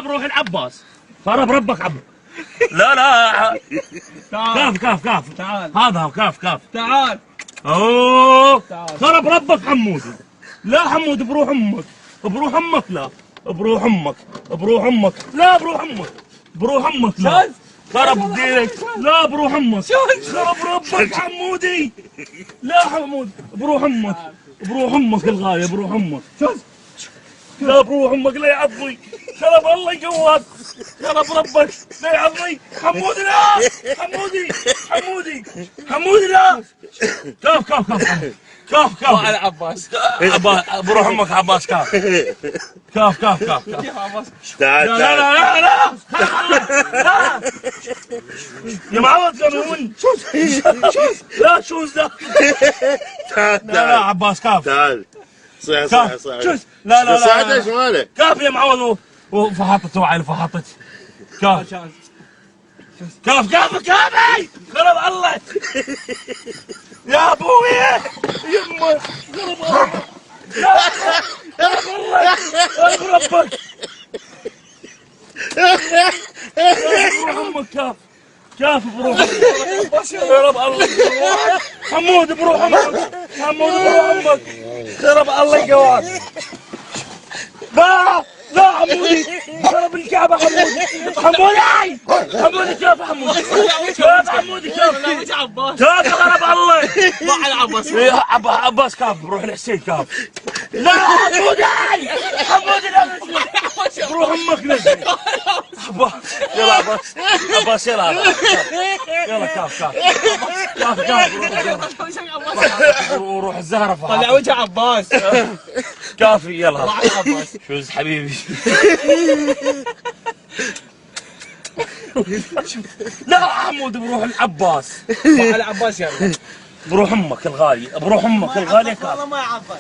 بروح العباس. خرب ربك عبد. لا تعال كاف تعال هذا كاف تعال. اوه تعال. خرب ربك حمودي. لا حمود بروح امك. بروح امك لا. بروح امك. لا بروح امك لا. خرب دينك. لا بروح امك. خرب ربك حمودي. لا حمود بروح امك الغاية بروح امك. لا بروح امك لا يعضني. خرب الله يقواك. خرب ربك لا يعضني. حمودي لا. حمودي لا. كاف على عباس. بروح امك عباس كاف. كيف عباس؟ تعال لا يا معود قانون. لا شوز لا. لا عباس كاف. تعال صيح لا ساعدها ايش مالك؟ كاف يا معود. وفحطت وعيل فحطت. كاف خرب الله يا ابوي يمه. خرب الله خرب ربك. بروح امك كاف بروح خرب الله. حمود بروح امك. خرب الله يقواك. لا حمودي خرب الكعبة. حمودي كيف حمودي كيف خرب الله. مع العباس. عباس كاف بروح الحسين كاف. لا حمودي لا بروح امك نزل. يلا عباس يلا كاف وروح الزهرة طلع وجه عباس. كافي يلا. مع العباس. شوز حبيبي. لا حمود بروح العباس. مع العباس يلا. بروح امك الغالي كاف. والله ما يعبر.